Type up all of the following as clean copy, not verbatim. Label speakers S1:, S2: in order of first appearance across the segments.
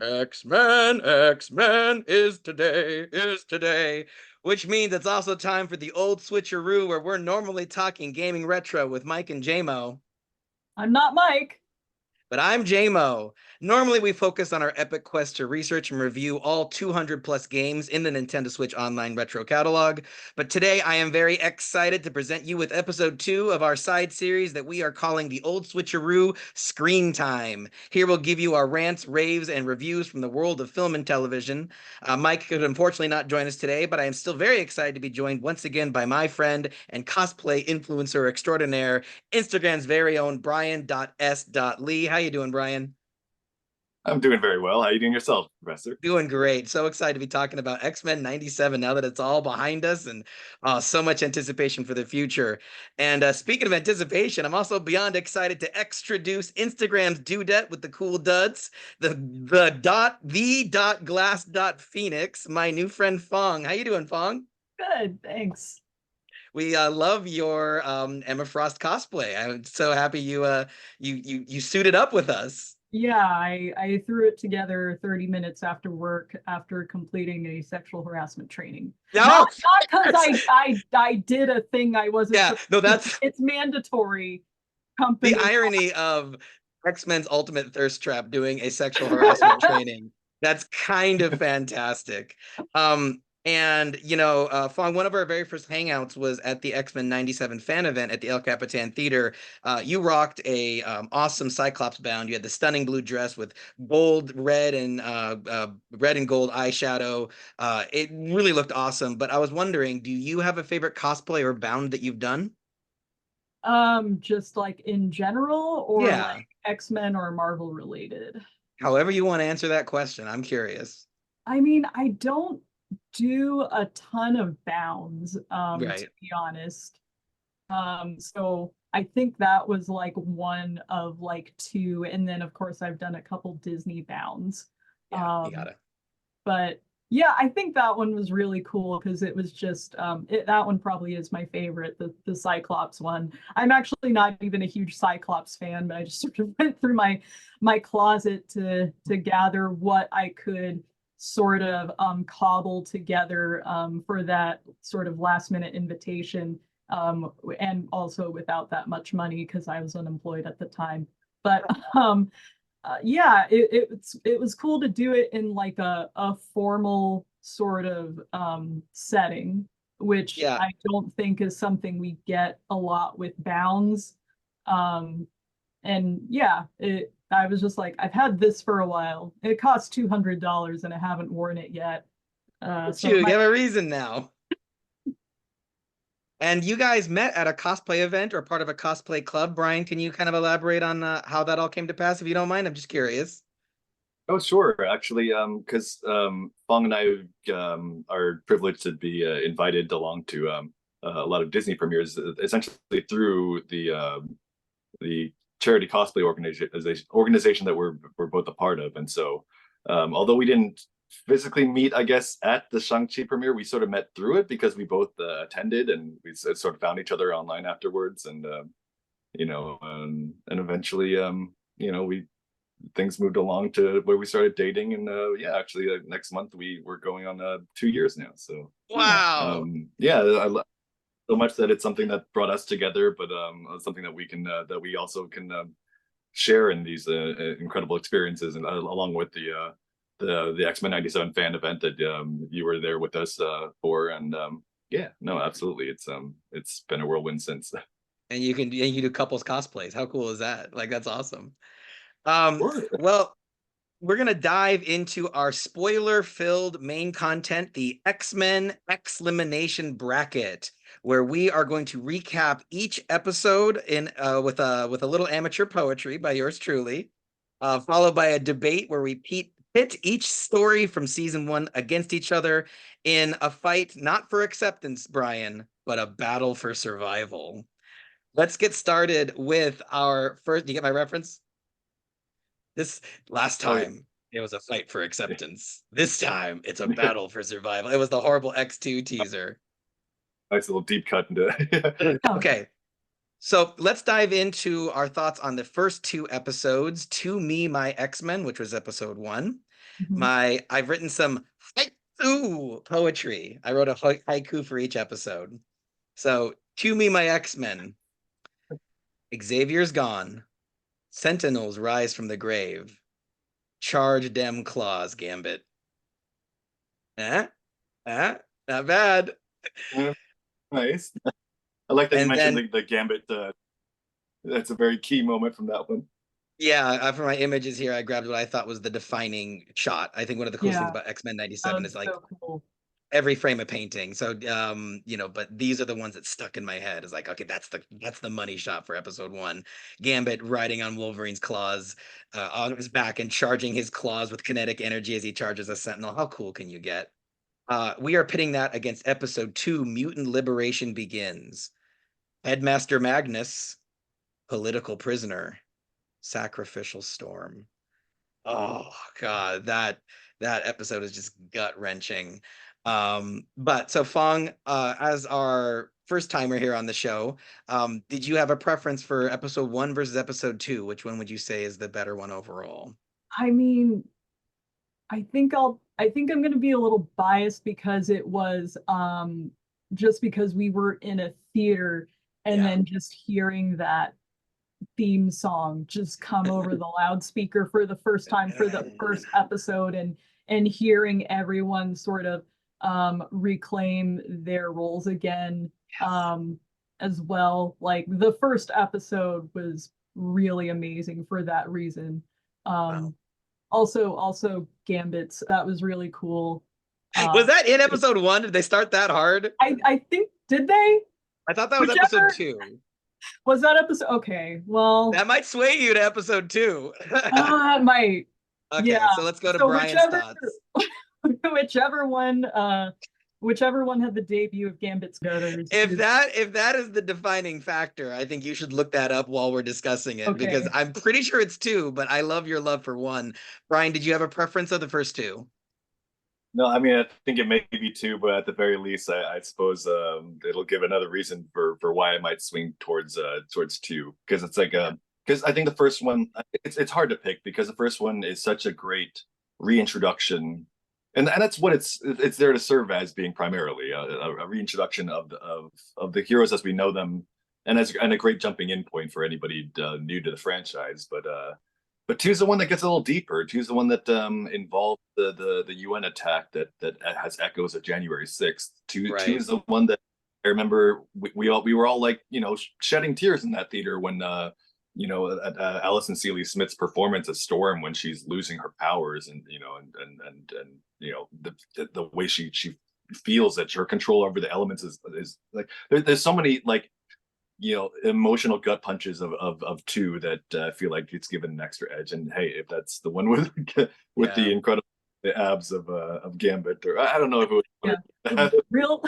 S1: X-Men is today, which means it's also time for the Old Switcharoo, where we're normally talking gaming retro with Mike and Jaymo.
S2: I'm not Mike.
S1: But I'm Jaymo. Normally, we focus on our epic quest to research and review all 200 plus games in the Nintendo Switch Online retro catalog. But today, I am very excited to present you with episode 2 of our side series that we are calling the Old Switcharoo Screentime. Here we'll give you our rants, raves, and reviews from the world of film and television. Mike could unfortunately not join us today, but I am still very excited to be joined once again by my friend and cosplay influencer extraordinaire, Instagram's very own Bryan.S.Lee. How you doing, Bryan?
S3: I'm doing very well. How are you doing yourself, Professor?
S1: Doing great. So excited to be talking about X-Men 97 now that it's all behind us, and so much anticipation for the future. And speaking of anticipation, I'm also beyond excited to extraduce Instagram's dudette with the cool duds, the glass Phoenix, my new friend Phuong. How you doing, Phuong?
S2: Good, thanks.
S1: We love your Emma Frost cosplay. I'm so happy you suited up with us.
S2: Yeah, I threw it together 30 minutes after work after completing a sexual harassment training.
S1: No,
S2: not because I did a thing I wasn't.
S1: Yeah, no, that's
S2: it's mandatory. Company.
S1: The irony of X-Men's Ultimate Thirst Trap doing a sexual harassment training. That's kind of fantastic. And Phuong, one of our very first hangouts was at the X-Men 97 fan event at the El Capitan Theater. You rocked a awesome Cyclops bound. You had the stunning blue dress with gold, red, and red and gold eyeshadow. It really looked awesome. But I was wondering, do you have a favorite cosplay or bound that you've done?
S2: Just like in general, or
S1: Yeah.
S2: like X-Men or Marvel related?
S1: However you want to answer that question, I'm curious.
S2: I mean, I don't do a ton of bounds,
S1: Right.
S2: to be honest. So I think that was like one of like two, and then of course I've done a couple Disney bounds.
S1: Yeah, you got it.
S2: But yeah, I think that one was really cool because it was just that one probably is my favorite, the Cyclops one. I'm actually not even a huge Cyclops fan, but I just sort of went through my closet to gather what I could sort of cobble together for that sort of last minute invitation, and also without that much money because I was unemployed at the time. But yeah, it was cool to do it in like a formal sort of setting, which
S1: Yeah.
S2: I don't think is something we get a lot with bounds. And yeah, I was just like, I've had this for a while. It costs $200 and I haven't worn it yet. So
S1: You have a reason now. And you guys met at a cosplay event or part of a cosplay club. Bryan, can you kind of elaborate on how that all came to pass, if you don't mind? I'm just curious.
S3: Oh, sure. Actually, because Fong and I are privileged to be invited along to a lot of Disney premieres, essentially through the charity cosplay organization that we're both a part of. And so, although we didn't physically meet, I guess, at the Shang-Chi premiere, we sort of met through it because we both attended, and we sort of found each other online afterwards, and and eventually, we things moved along to where we started dating, and yeah, actually, next month we're going on 2 years now. So
S1: Wow.
S3: yeah, so much that it's something that brought us together, but something that we also can share in these incredible experiences, and along with the X-Men 97 fan event that you were there with us for, and yeah, no, absolutely, it's been a whirlwind since.
S1: And you can do couples cosplays. How cool is that? Like, that's awesome.
S3: Sure.
S1: Well, we're going to dive into our spoiler-filled main content, the X-Men Elimination bracket, where we are going to recap each episode in with a little amateur poetry by yours truly, followed by a debate where we pit each story from season 1 against each other in a fight not for acceptance, Bryan, but a battle for survival. Let's get started with our first. Do you get my reference? This last time it was a fight for acceptance. This time it's a battle for survival. It was the horrible X2 teaser.
S3: Nice little deep cut into it.
S1: Okay. So let's dive into our thoughts on the first 2 episodes, To Me, My X-Men, which was episode 1,
S2: Mhm.
S1: I've written some haiku poetry. I wrote a haiku for each episode. So, to me, my X-Men. Xavier's gone. Sentinels rise from the grave. Charge dem claws, Gambit. Eh? Not bad.
S3: Yeah, nice. I like that you
S1: And
S3: mentioned
S1: then,
S3: the Gambit. That's a very key moment from that one.
S1: yeah, for my images here, I grabbed what I thought was the defining shot. I think one of the coolest things
S2: Yeah,
S1: about X-Men
S2: that
S1: 97 is
S2: was
S1: like
S2: so cool.
S1: every frame of painting. So, but these are the ones that stuck in my head. Is like, okay, that's the money shot for episode one. Gambit riding on Wolverine's claws, on his back and charging his claws with kinetic energy as he charges a Sentinel. How cool can you get? We are pitting that against episode two, Mutant Liberation Begins. Headmaster Magnus, political prisoner, sacrificial storm. Oh God, that episode is just gut wrenching. But so Phuong, as our first timer here on the show, did you have a preference for episode one versus episode two? Which one would you say is the better one overall?
S2: I mean, I think I'm gonna be a little biased because it was just because we were in a theater and
S1: Yeah.
S2: then just hearing that theme song just come over the loudspeaker for the first time for the first episode and hearing everyone sort of reclaim their roles again as well. Like the first episode was really amazing for that reason.
S1: Wow.
S2: Um also Gambits, that was really cool.
S1: Was
S2: Uh
S1: that in episode one? Did they start that hard?
S2: I think did they?
S1: I thought that was episode
S2: Whichever
S1: two.
S2: was that episode. Okay, well,
S1: That might sway you to episode two.
S2: my
S1: Okay,
S2: yeah.
S1: so let's go to
S2: So
S1: Brian's thoughts.
S2: whichever one whichever one had the debut of Gambit's Gutters is
S1: If that is the defining factor, I think you should look that up while we're discussing it because
S2: okay.
S1: I'm pretty sure it's two, but I love your love for one. Brian, did you have a preference of the first two?
S3: No, I mean I think it may be two, but at the very least, I suppose it'll give another reason for why I might swing towards two because it's like
S1: Yeah.
S3: because I think the first one it's hard to pick because the first one is such a great reintroduction, and that's what it's there to serve as being primarily a reintroduction of the heroes as we know them, and a great jumping in point for anybody new to the franchise, but two's the one that gets a little deeper. Two's the one that involved the UN attack that has echoes of January 6th.
S1: Right.
S3: Two's the one that I remember we were all like shedding tears in that theater when Alison Seeley Smith's performance as Storm when she's losing her powers and the way she feels that her control over the elements is like there's so many like emotional gut punches of two that feel like it's given an extra edge. And hey, if that's the one with
S1: Yeah.
S3: the incredible abs of Gambit, or I don't know if it
S2: Yeah.
S3: was
S2: Real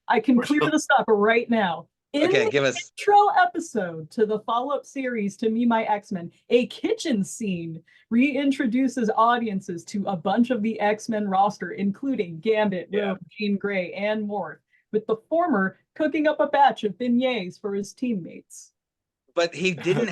S2: I can clear this up right now. In
S1: Okay,
S2: the
S1: give us.
S2: intro episode to the follow-up series to Me, My X-Men, a kitchen scene reintroduces audiences to a bunch of the X-Men roster, including Gambit,
S3: Yeah.
S2: Rogue, Jean Grey, and more, with the former cooking up a batch of beignets for his teammates.
S1: But
S3: of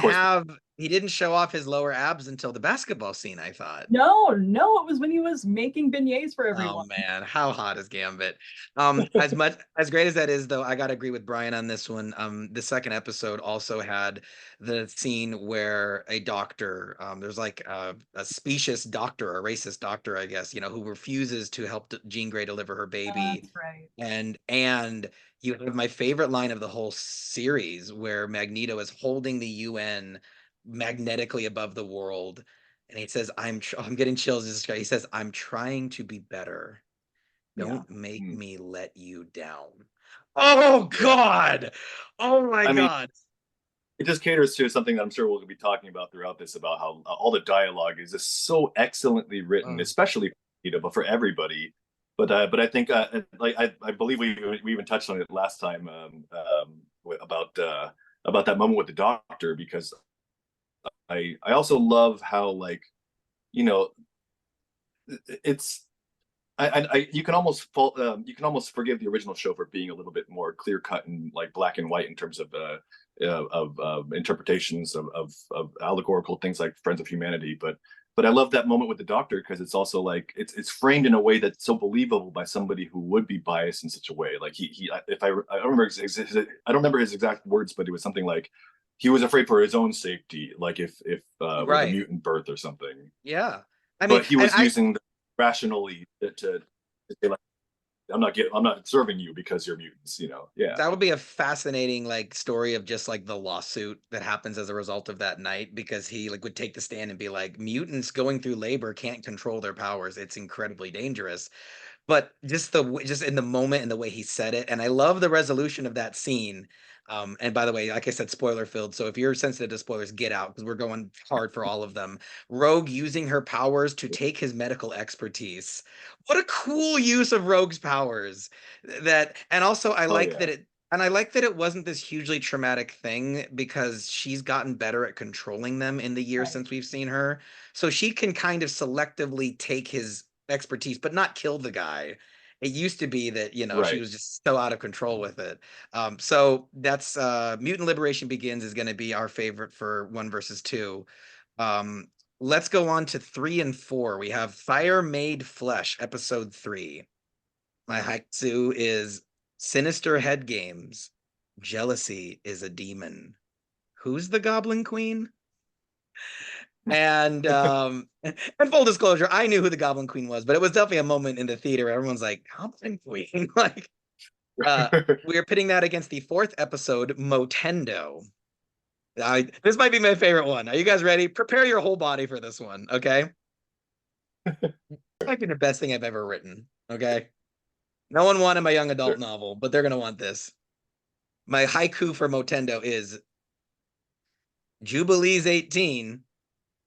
S3: course.
S1: he didn't show off his lower abs until the basketball scene, I thought.
S2: No, it was when he was making beignets for
S1: Oh
S2: everyone.
S1: man, how hot is Gambit? As great as that is, though, I gotta agree with Brian on this one. The second episode also had the scene where a doctor, there's like a specious doctor, a racist doctor, I guess, who refuses to help Jean Grey deliver her baby,
S2: That's right.
S1: and you have my favorite line of the whole series where Magneto is holding the UN magnetically above the world and he says, I'm getting chills. He says, I'm trying to be better.
S2: Yeah.
S1: Don't make me let you down. Oh God. Oh my
S3: I mean,
S1: God.
S3: it just caters to something that I'm sure we'll be talking about throughout this about how all the dialogue is just so excellently written, especially but for everybody. But I think like I believe we even touched on it last time about that moment with the doctor because I also love how like it's you can almost you can almost forgive the original show for being a little bit more clear cut and like black and white in terms of interpretations of allegorical things like Friends of Humanity. But I love that moment with the doctor because it's also like it's framed in a way that's so believable by somebody who would be biased in such a way. Like he if I don't remember I don't remember his exact words, but it was something like he was afraid for his own safety, like if with a
S1: Right.
S3: mutant birth or something.
S1: Yeah. I mean,
S3: But he
S1: and
S3: was using the rationally to say like I'm not serving you because you're mutants, you know. Yeah.
S1: that would be a fascinating like story of just like the lawsuit that happens as a result of that night, because he like would take the stand and be like, mutants going through labor can't control their powers. It's incredibly dangerous. But just just in the moment and the way he said it, and I love the resolution of that scene. And by the way, like I said, spoiler filled, so if you're sensitive to spoilers, get out because we're going hard for all of them. Rogue using her powers to take his medical expertise. What a cool use of Rogue's powers. That, and also I
S3: Oh
S1: like that
S3: yeah.
S1: it and I like that it wasn't this hugely traumatic thing because she's gotten better at controlling them in the years
S2: Right.
S1: since we've seen her. So she can kind of selectively take his expertise, but not kill the guy. It used to be that, she
S3: Right.
S1: was just so out of control with it. So that's Mutant Liberation Begins is going to be our favorite for 1 versus 2. Um, let's go on to 3 and 4. We have Fire Made Flesh, episode 3. My haiku is Sinister Head Games. Jealousy is a demon. Who's the Goblin Queen? And and full disclosure, I knew who the Goblin Queen was, but it was definitely a moment in the theater where everyone's like, Goblin Queen? Like, we are pitting that against the 4th episode, Motendo. This might be my favorite one. Are you guys ready? Prepare your whole body for this one, okay? This might be the best thing I've ever written, okay? No one wanted my young adult novel, but they're gonna want this. My haiku for Motendo is Jubilee's 18,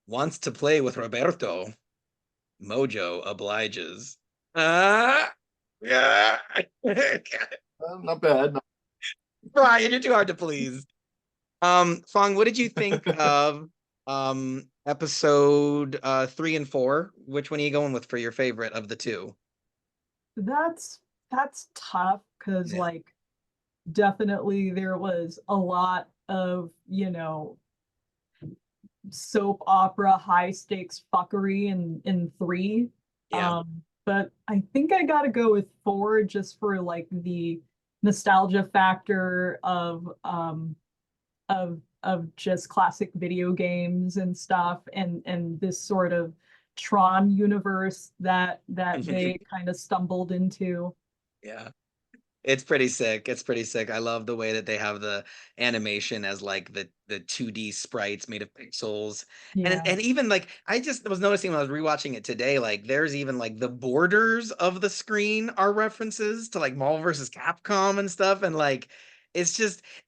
S1: wants to play with Roberto. Mojo obliges. Yeah.
S3: Not bad.
S1: Bryan, you're too hard to please. Phuong, what did you think of episode 3 and 4? Which one are you going with for your favorite of the two?
S2: That's tough because
S1: Yeah.
S2: like definitely there was a lot of, soap opera high stakes fuckery in 3.
S1: Yeah.
S2: But I think I gotta go with 4 just for like the nostalgia factor of just classic video games and stuff, and this sort of Tron universe that they kind of stumbled into.
S1: Yeah. It's pretty sick. It's pretty sick. I love the way that they have the animation as like the 2D sprites made of pixels. And
S2: Yeah.
S1: and even like I just was noticing when I was rewatching it today, like there's even like the borders of the screen are references to like Marvel versus Capcom and stuff. And like it's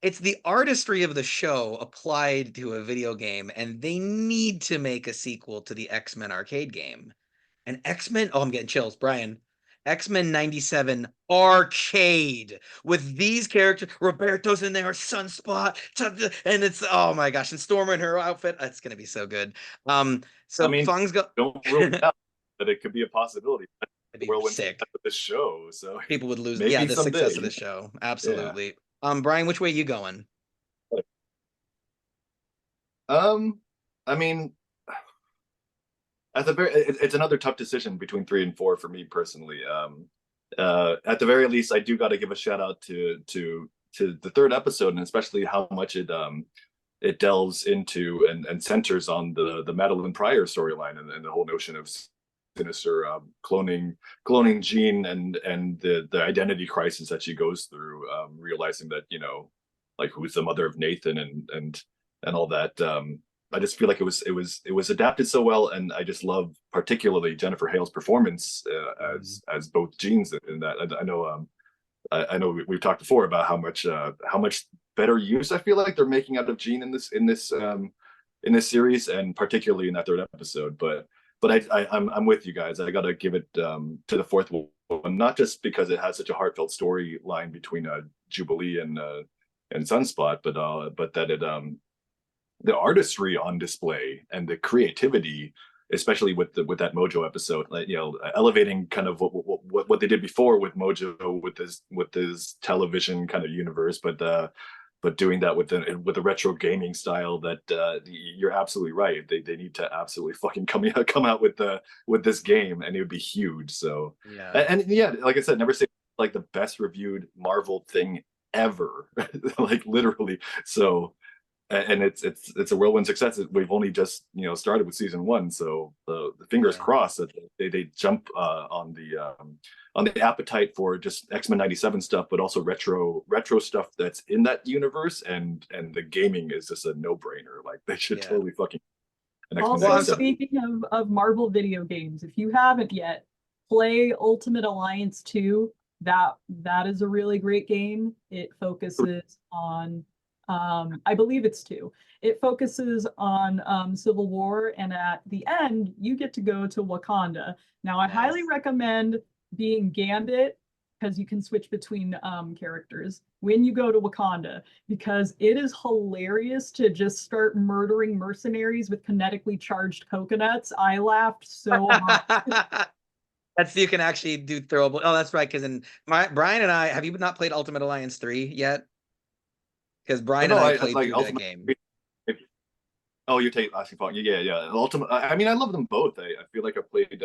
S1: the artistry of the show applied to a video game, and they need to make a sequel to the X-Men arcade game. And X-Men, oh, I'm getting chills, Bryan. X-Men 97 arcade with these characters. Roberto's in there, Sunspot, and it's oh my gosh, and Stormer in her outfit. It's gonna be so good.
S3: I
S1: So
S3: mean,
S1: Phuong's go
S3: don't rule it out that it could be a possibility.
S1: It'd be
S3: Whirlwind
S1: sick.
S3: of this show, so
S1: People would lose, yeah,
S3: maybe
S1: the success of
S3: someday.
S1: the show.
S3: Yeah.
S1: Absolutely. Bryan, which way you going?
S3: I mean, at the very, it's another tough decision between 3 and 4 for me personally. At the very least, I do got to give a shout out to the 3rd episode, and especially how much it delves into and centers on the Madeline Pryor storyline and the whole notion of Sinister cloning Jean and the identity crisis that she goes through, realizing that like who's the mother of Nathan and all that. I just feel like it was adapted so well, and I just love particularly Jennifer Hale's performance as both Jeans in that. I know I know we've talked before about how much better use I feel like they're making out of Jean in this series, and particularly in that 3rd episode. But I'm with you guys. I got to give it to the 4th one, not just because it has such a heartfelt storyline between Jubilee and Sunspot, but that it the artistry on display and the creativity, especially with that Mojo episode, like elevating kind of what they did before with Mojo with this television kind of universe, but but doing that with a retro gaming style that you're absolutely right. They need to absolutely fucking come out with this game, and it would be huge. So
S1: Yeah.
S3: and yeah, like I said, never say like the best reviewed Marvel thing ever, like literally. So and it's a whirlwind success. We've only just started with season one, so the fingers
S1: Yeah.
S3: crossed that they jump on the appetite for just X-Men '97 stuff, but also retro stuff that's in that universe, and the gaming is just a no-brainer. Like they should
S1: Yeah.
S3: totally fucking an X-Men
S2: Also,
S1: Well, so,
S3: 97.
S2: speaking of Marvel video games, if you haven't yet, play Ultimate Alliance 2. That is a really great game. It focuses on I believe it's 2. It focuses on Civil War, and at the end, you get to go to Wakanda. Now, I highly
S1: nice.
S2: recommend being Gambit because you can switch between characters when you go to Wakanda, because it is hilarious to just start murdering mercenaries with kinetically charged coconuts. I laughed so hard.
S1: That's you can actually do throwable. Oh, that's right. Because Brian and I, have you not played Ultimate Alliance 3 yet? Because
S3: Oh
S1: Brian
S3: no,
S1: and I
S3: I
S1: played
S3: like
S1: through that
S3: Ultimate.
S1: game.
S3: Oh, you're asking for yeah. Ultimate. I mean, I love them both. I feel like I played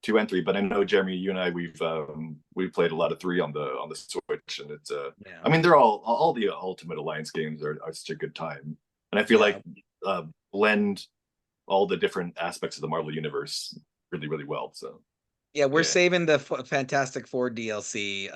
S3: 2 and 3, but I know Jeremy, you and I, we've played a lot of 3 on the Switch, and it's
S1: Yeah.
S3: I mean, they're all the Ultimate Alliance games are such a good time, and I feel
S1: Yeah.
S3: like blend all the different aspects of the Marvel universe really really well. So
S1: Yeah, we're
S3: yeah.
S1: saving the Fantastic Four DLC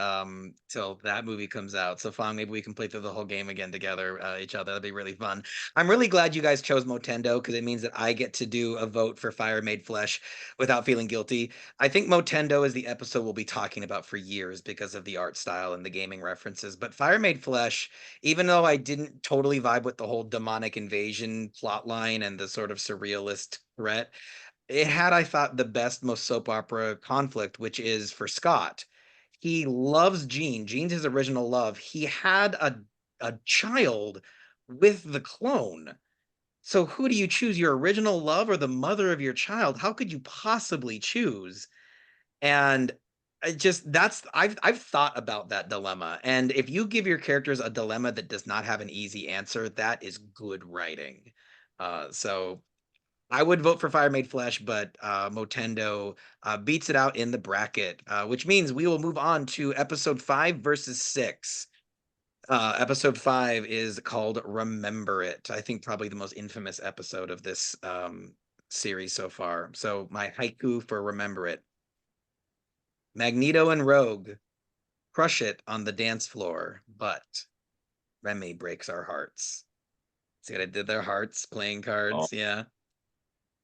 S1: till that movie comes out. So Fong, maybe we can play through the whole game again together, each other. That'd be really fun. I'm really glad you guys chose Motendo because it means that I get to do a vote for Fire Made Flesh without feeling guilty. I think Motendo is the episode we'll be talking about for years because of the art style and the gaming references. But Fire Made Flesh, even though I didn't totally vibe with the whole demonic invasion plotline and the sort of surrealist threat, it had, I thought, the best, most soap opera conflict, which is for Scott. He loves Jean. Jean's his original love. He had a child with the clone. So who do you choose, your original love or the mother of your child? How could you possibly choose? And I just I've thought about that dilemma. And if you give your characters a dilemma that does not have an easy answer, that is good writing. So I would vote for Fire Made Flesh, but Motendo beats it out in the bracket, which means we will move on to episode 5 versus 6. Episode 5 is called Remember It. I think probably the most infamous episode of this series so far. So my haiku for Remember It. Magneto and Rogue crush it on the dance floor, but Remy breaks our hearts. See what I did there? Hearts, playing
S3: Oh,
S1: cards, yeah.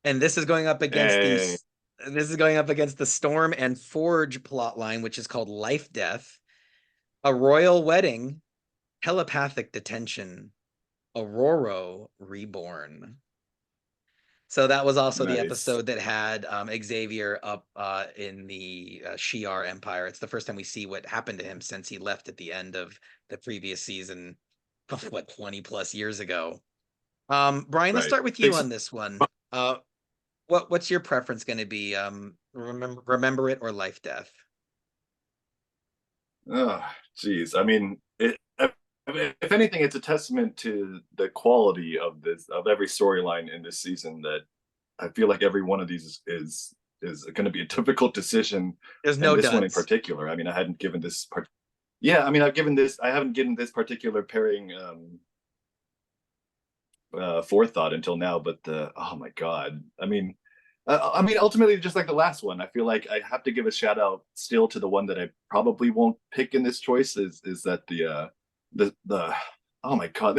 S1: And this is going up against
S3: hey.
S1: the Storm and Forge plotline, which is called Lifedeath, a royal wedding, telepathic detention, Aurora reborn. So that was also the
S3: Nice.
S1: episode that had Xavier up in the Shi'ar Empire. It's the first time we see what happened to him since he left at the end of the previous season, what, 20 plus years ago. Brian, let's
S3: Right.
S1: start with you on this one. What's your preference going to be? Remember It or Life Death?
S3: Oh, geez. I mean, if anything, it's a testament to the quality of every storyline in this season, that I feel like every one of these is going to be a difficult decision,
S1: There's
S3: and
S1: no
S3: this one in
S1: duds.
S3: particular. I mean, I hadn't given this part. Yeah, I mean, I haven't given this particular pairing forethought until now, but oh my god, I mean, ultimately, just like the last one, I feel like I have to give a shout out still to the one that I probably won't pick in this choice. Is that the oh my god,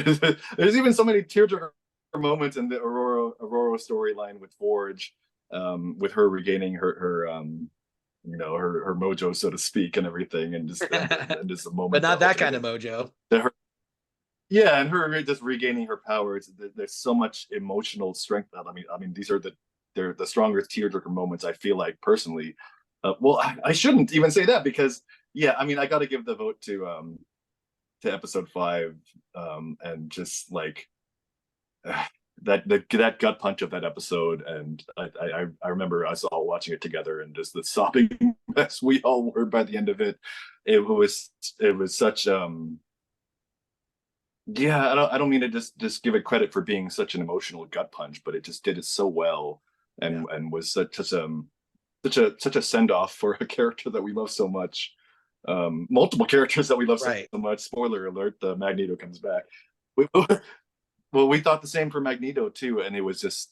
S3: there's even so many tearjerker moments in the Aurora storyline with Forge, with her regaining her mojo, so to speak, and everything, and just the
S1: But
S3: moment
S1: not
S3: that
S1: that kind of
S3: ultimately
S1: mojo.
S3: yeah, and her just regaining her powers. There's so much emotional strength. I mean, they're the strongest tearjerker moments I feel like personally. Well, I shouldn't even say that because yeah, I mean, I got to give the vote to episode 5, and just like that gut punch of that episode, and I remember us all watching it together and just the sobbing mess we all were by the end of it. It was such Yeah, I don't mean to just give it credit for being such an emotional gut punch, but it just did it so well,
S1: Yeah.
S3: and was such a send off for a character that we love so much. Multiple characters that we love so
S1: Right.
S3: much. Spoiler alert: the Magneto comes back. We, well, we thought the same for Magneto too, and it was just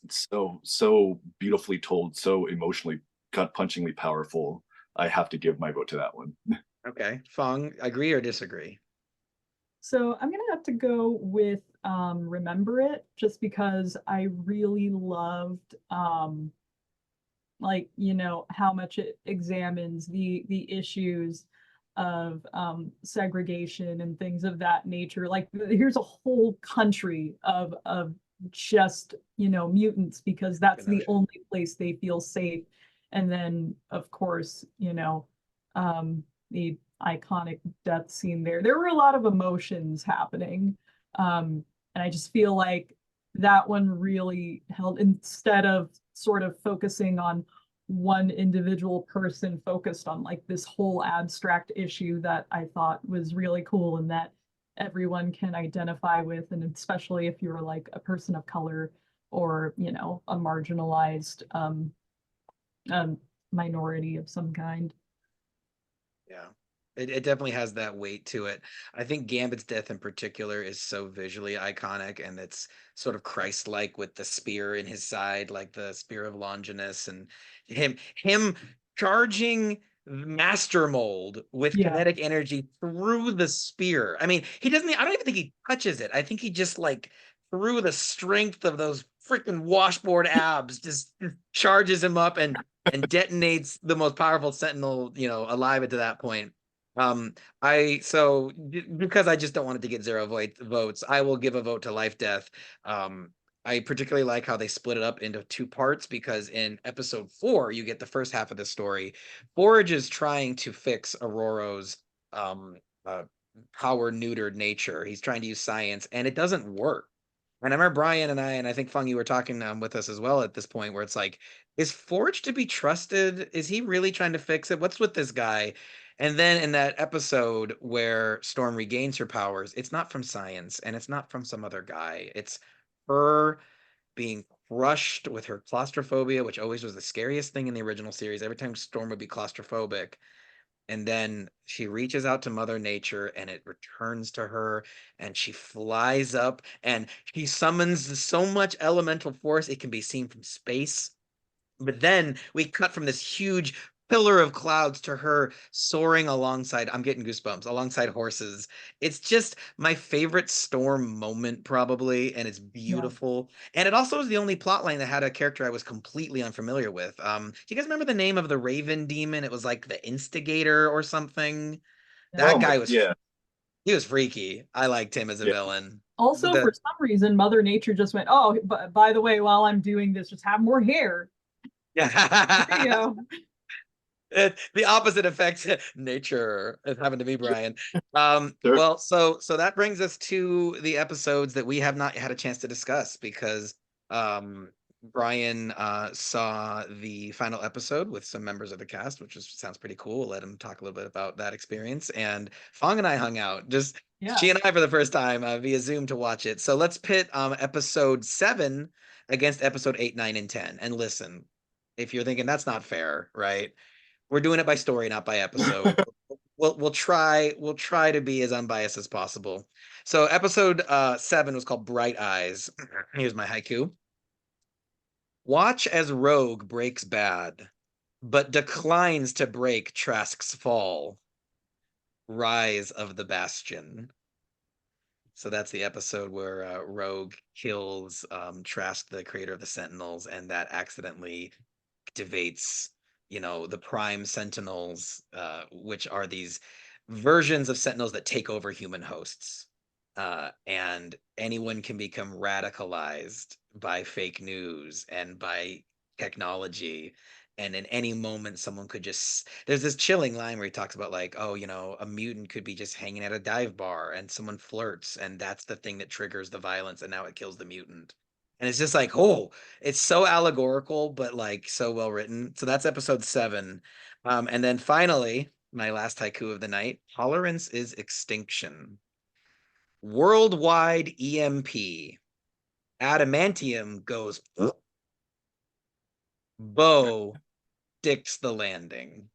S3: so beautifully told, so emotionally gut punchingly powerful. I have to give my vote to that one.
S1: Okay. Phuong, agree or disagree?
S2: So I'm gonna have to go with Remember It, just because I really loved like, you know, how much it examines the issues of segregation and things of that nature. Like here's a whole country of just, you know, mutants, because that's the
S1: Notion.
S2: only place they feel safe. And then of course, you know, the iconic death scene there. There were a lot of emotions happening. And I just feel like that one really held, instead of sort of focusing on one individual person, focused on like this whole abstract issue that I thought was really cool and that everyone can identify with, and especially if you're like a person of color or, you know, a marginalized um minority of some kind.
S1: Yeah. It definitely has that weight to it. I think Gambit's death in particular is so visually iconic, and it's sort of Christ-like with the spear in his side, like the spear of Longinus, and him charging Master Mold with
S2: Yeah,
S1: kinetic energy through the spear. I mean, he doesn't, I don't even think he touches it. I think he just like through the strength of those freaking washboard abs just charges him up and detonates the most powerful sentinel, you know, alive at to that point. Because I just don't want it to get votes, I will give a vote to Life Death. Um, I particularly like how they split it up into two parts, because in episode 4, you get the first half of the story. Forge is trying to fix Aurora's um uh, power neutered nature. He's trying to use science, and it doesn't work. And I remember Bryan and I, and I think Fung, you were talking with us as well at this point, where it's like, is Forge to be trusted? Is he really trying to fix it? What's with this guy? And then in that episode where Storm regains her powers, it's not from science and it's not from some other guy. It's her being crushed with her claustrophobia, which always was the scariest thing in the original series. Every time Storm would be claustrophobic, and then she reaches out to Mother Nature and it returns to her, and she flies up and she summons so much elemental force it can be seen from space. But then we cut from this huge pillar of clouds to her soaring alongside, I'm getting goosebumps, alongside horses. It's just my favorite Storm moment, probably, and it's
S2: yeah,
S1: beautiful. And it also is the only plot line that had a character I was completely unfamiliar with. Do you guys remember the name of the Raven demon? It was like the Instigator or something.
S2: yeah.
S1: That
S3: Oh my,
S1: guy was
S3: yeah,
S1: he was freaky. I liked him as a
S3: yeah.
S1: villain.
S2: Also, for
S1: The
S2: some reason, Mother Nature just went, "Oh, but by the way, while I'm doing this, just have more hair." There you
S1: yeah.
S2: go.
S1: The opposite effect nature is happened to me, Bryan.
S3: Sure.
S1: Well, so that brings us to the episodes that we have not had a chance to discuss, because um Bryan saw the final episode with some members of the cast, which sounds pretty cool. We'll let him talk a little bit about that experience. And Fong and I hung out, just
S2: Yeah.
S1: she and I, for the first time via Zoom, to watch it. So let's pit episode 7 against episode 8, 9, and 10. And listen, if you're thinking that's not fair, right? We're doing it by story, not by episode. We'll try to be as unbiased as possible. So episode 7 was called Bright Eyes. Here's my haiku. Watch as Rogue breaks bad, but declines to break Trask's fall. Rise of the Bastion. So that's the episode where Rogue kills Trask, the creator of the Sentinels, and that accidentally activates, the Prime Sentinels, which are these versions of Sentinels that take over human hosts. And anyone can become radicalized by fake news and by technology. And in any moment, someone could just. There's this chilling line where he talks about, like, oh, a mutant could be just hanging at a dive bar and someone flirts, and that's the thing that triggers the violence, and now it kills the mutant. And it's just like, oh, it's so allegorical, but like so well written. So that's episode 7. And then finally, my last haiku of the night: tolerance is extinction. Worldwide EMP. Adamantium goes. Bo dicks the landing.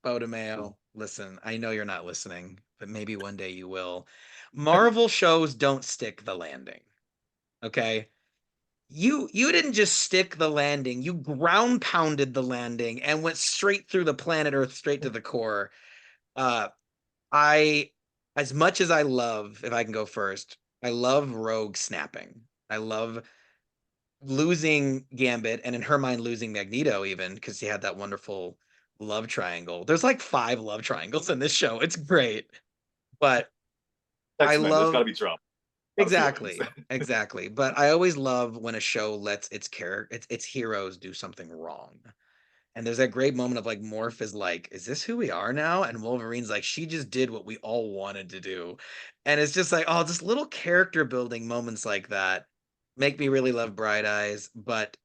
S1: Bo DeMeo, listen, I know you're not listening, but maybe one day you will. Marvel shows don't stick the landing. Okay? You didn't just stick the landing, you ground pounded the landing and went straight through the planet Earth, straight to the core. Uh I as much as I love, if I can go first, I love Rogue snapping. I love losing Gambit, and in her mind losing Magneto, even because he had that wonderful love triangle. There's like 5 love triangles in this show. It's great. But I
S3: X-Men, there's got
S1: love
S3: to be drama.
S1: exactly, exactly. But I always love when a show lets its heroes do something wrong. And there's that great moment of like Morph is like, is this who we are now? And Wolverine's like, she just did what we all wanted to do. And it's just like, oh, just little character building moments like that make me really love Bright Eyes. But,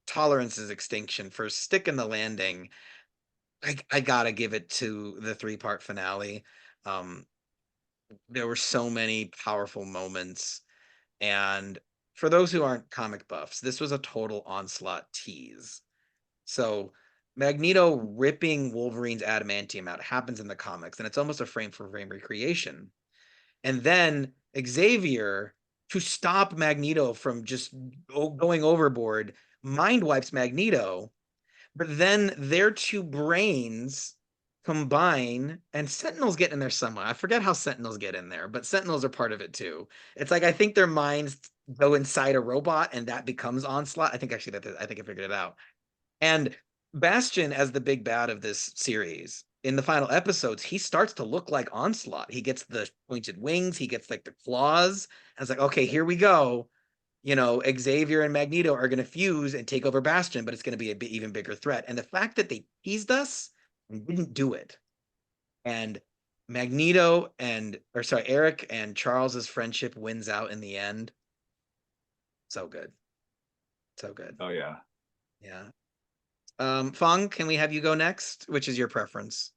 S1: Tolerance is Extinction for sticking the landing. I gotta give it to the 3-part finale. Um, there were so many powerful moments. And for those who aren't comic buffs, this was a total Onslaught tease. So Magneto ripping Wolverine's adamantium out happens in the comics, and it's almost a frame for frame recreation. And then Xavier, to stop Magneto from just going overboard, mind wipes Magneto, but then their 2 brains combine, and Sentinels get in there somewhere. I forget how Sentinels get in there, but Sentinels are part of it too. It's like I think their minds go inside a robot, and that becomes Onslaught. I think actually I think I figured it out. And Bastion, as the big bad of this series, in the final episodes, he starts to look like Onslaught. He gets the pointed wings, he gets like the claws. And it's like, okay, here we go. Xavier and Magneto are going to fuse and take over Bastion, but it's going to be even bigger threat. And the fact that they teased us and didn't do it, and Eric and Charles's friendship wins out in the end. So good. So good.
S3: Oh yeah.
S1: Yeah. Phuong, can we have you go next? Which is your preference?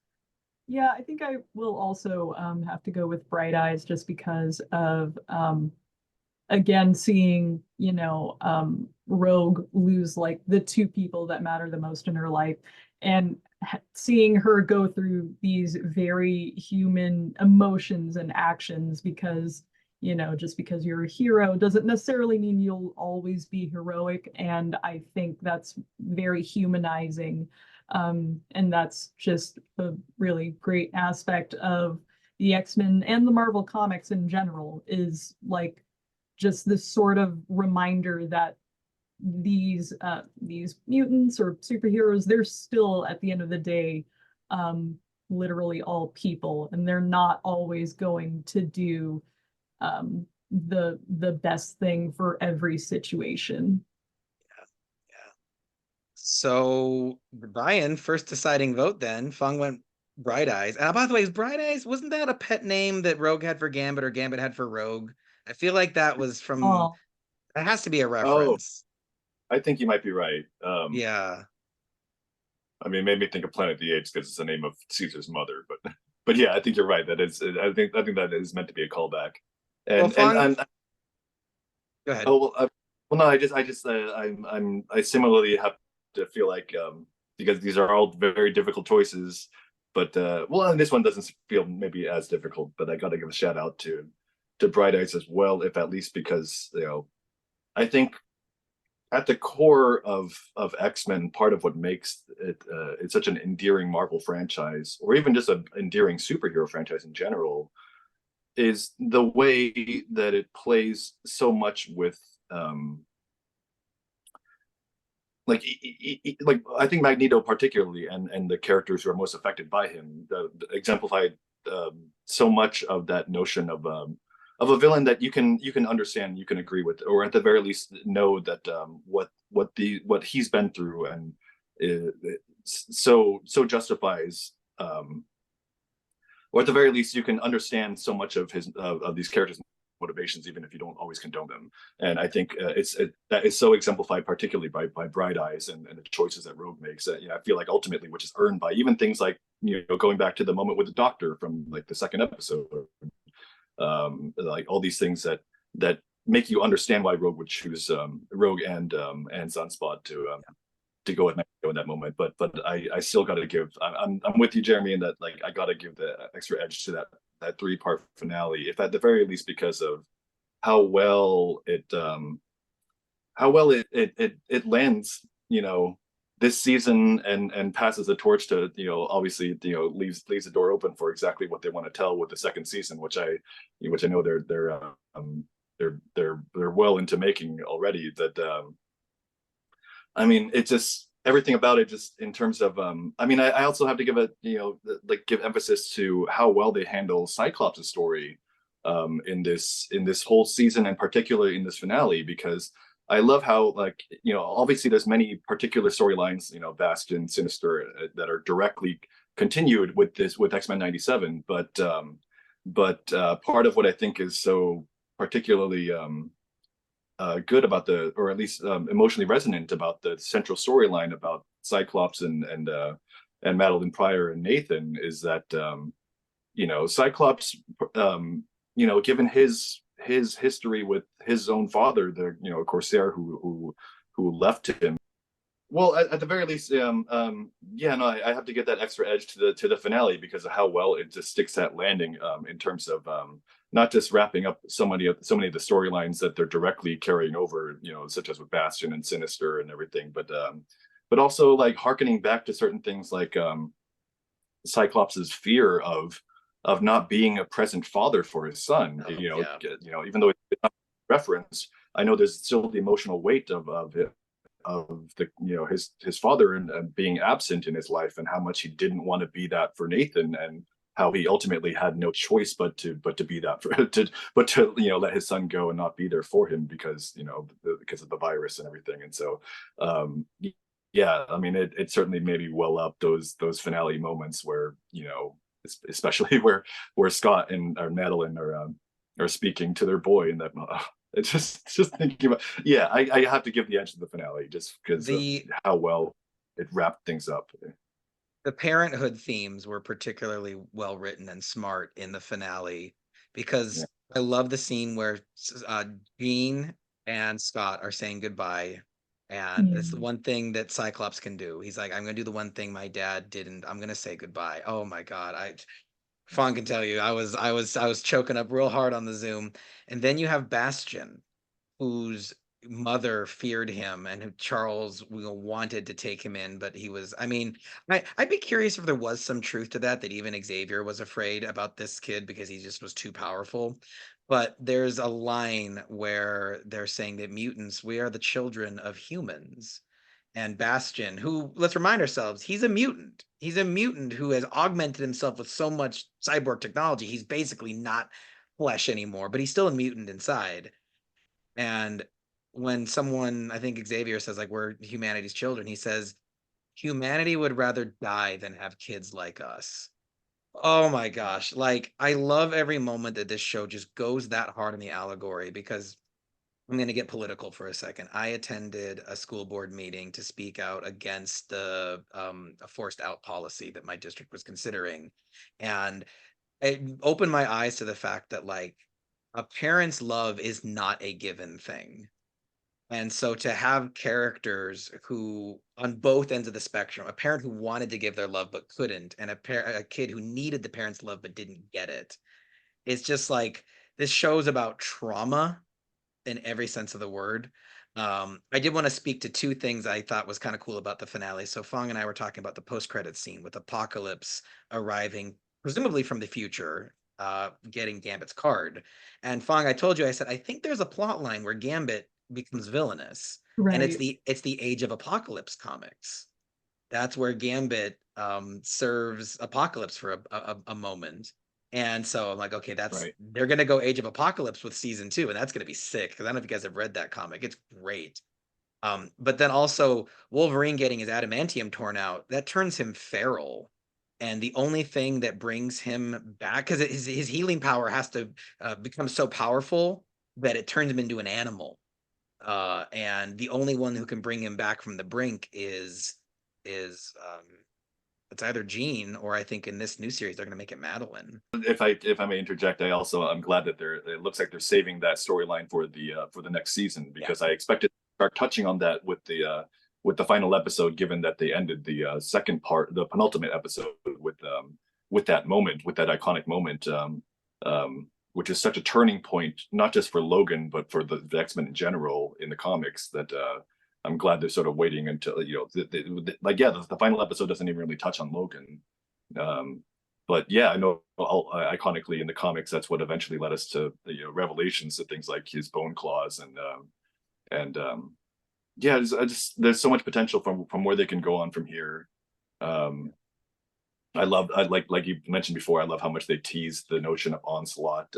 S2: Yeah, I think I will also have to go with Bright Eyes just because of again seeing Rogue lose like the 2 people that matter the most in her life, and seeing her go through these very human emotions and actions, because just because you're a hero doesn't necessarily mean you'll always be heroic. And I think that's very humanizing. And that's just a really great aspect of the X-Men and the Marvel comics in general, is like just this sort of reminder that these mutants or superheroes, they're still at the end of the day literally all people, and they're not always going to do the best thing for every situation.
S1: Yeah. So Brian, first deciding vote then. Phuong went Bright Eyes. And by the way, is Bright Eyes, wasn't that a pet name that Rogue had for Gambit or Gambit had for Rogue? I feel like that was from,
S2: Oh,
S1: it has to be a
S3: Oh,
S1: reference.
S3: I think you might be right.
S1: Yeah.
S3: I mean, it made me think of Planet of the Apes because it's the name of Caesar's mother, but yeah, I think you're right. That is, I think that is meant to be a callback.
S1: Well,
S3: And
S1: Phuong,
S3: and
S1: go ahead.
S3: oh well, no, I similarly have to feel like because these are all very difficult choices, but well, and this one doesn't feel maybe as difficult, but I got to give a shout out to Bright Eyes as well, if at least because I think at the core of X-Men, part of what makes it it's such an endearing Marvel franchise, or even just an endearing superhero franchise in general, is the way that it plays so much with like I think Magneto particularly, and the characters who are most affected by him, exemplified so much of that notion of a villain that you can understand, you can agree with, or at the very least know that what he's been through, and so justifies, or at the very least you can understand so much of these characters' motivations, even if you don't always condone them. And I think that is so exemplified, particularly by Bright Eyes, and the choices that Rogue makes. I feel like ultimately, which is earned by even things like going back to the moment with the Doctor from like the second episode, like all these things that make you understand why Rogue would choose Rogue and Sunspot to go with Mexico in that moment. But I still got to give. I'm with you, Jeremy, in that like I got to give the extra edge to that 3-part finale, if at the very least because of how well it lands, this season and passes the torch to, obviously, leaves the door open for exactly what they want to tell with the second season, which I know they're well into making already. That I mean, it just everything about it, just in terms of I mean, I also have to give give emphasis to how well they handle Cyclops' story in this whole season, and particularly in this finale, because I love how, like, obviously there's many particular storylines, Bastion, Sinister, that are directly continued with X-Men 97, but part of what I think is so particularly good about or at least emotionally resonant about the central storyline about Cyclops and Madeline Pryor and Nathan is that Cyclops, given his history with his own father, the Corsair who left him. Well, at the very least, yeah, no, I have to get that extra edge to the finale because of how well it just sticks that landing in terms of not just wrapping up so many of the storylines that they're directly carrying over, such as with Bastion and Sinister and everything, but also like harkening back to certain things like Cyclops's fear of not being a present father for his son. Even though it's not a reference, I know there's still the emotional weight of the his father and being absent in his life, and how much he didn't want to be that for Nathan, and how he ultimately had no choice but to be that for to let his son go and not be there for him because of the virus and everything. And so yeah, I mean, it certainly maybe well up those finale moments where especially where Scott and or Madeline are speaking to their boy in that. It's just thinking about, yeah, I have to give the edge to the finale just because of how well it wrapped things up.
S1: The parenthood themes were particularly well written and smart in the finale, because I love the scene where Jean and Scott are saying goodbye. And it's the one thing that Cyclops can do. He's like, I'm going to do the one thing my dad didn't. I'm going to say goodbye. Oh my God. Phuong can tell you, I was choking up real hard on the Zoom. And then you have Bastion, whose mother feared him and who Charles wanted to take him in, but he was, I mean, I'd be curious if there was some truth to that even Xavier was afraid about this kid because he just was too powerful. But there's a line where they're saying that mutants, we are the children of humans. And Bastion, who, let's remind ourselves, he's a mutant. He's a mutant who has augmented himself with so much cyborg technology. He's basically not flesh anymore, but he's still a mutant inside. And when someone, I think Xavier says, like, we're humanity's children, he says, humanity would rather die than have kids like us. Oh my gosh. Like, I love every moment that this show just goes that hard on the allegory, because I'm going to get political for a second. I attended a school board meeting to speak out against the a forced out policy that my district was considering. And it opened my eyes to the fact that, like, a parent's love is not a given thing. And so to have characters who, on both ends of the spectrum, a parent who wanted to give their love but couldn't, and a kid who needed the parent's love but didn't get it, it's just like, this show's about trauma in every sense of the word. I did want to speak to two things I thought was kind of cool about the finale. So Phuong and I were talking about the post-credit scene with Apocalypse arriving, presumably from the future, getting Gambit's card. And Phuong, I told you, I said, I think there's a plot line where Gambit becomes villainous. And it's
S2: Right.
S1: the Age of Apocalypse comics. That's where Gambit serves Apocalypse for a moment. And so I'm like, okay,
S3: Right.
S1: they're gonna go Age of Apocalypse with season 2, and that's gonna be sick, because I don't know if you guys have read that comic. It's great. But then also Wolverine getting his adamantium torn out, that turns him feral. And the only thing that brings him back, because his healing power has to become so powerful that it turns him into an animal. And the only one who can bring him back from the brink is it's either Jean or I think in this new series they're going to make it Madeline.
S3: If I may interject, I'm glad that it looks like they're saving that storyline for the next season, because I expected to start touching on that with the final episode, given that they ended the second part, the penultimate episode, with that moment, with that iconic moment, which is such a turning point, not just for Logan, but for the X-Men in general in the comics, that I'm glad they're sort of waiting until, the final episode doesn't even really touch on Logan. But yeah, I know iconically in the comics, that's what eventually led us to revelations to things like his bone claws, and yeah, there's so much potential from where they can go on from here. I like you mentioned before, I love how much they tease the notion of onslaught.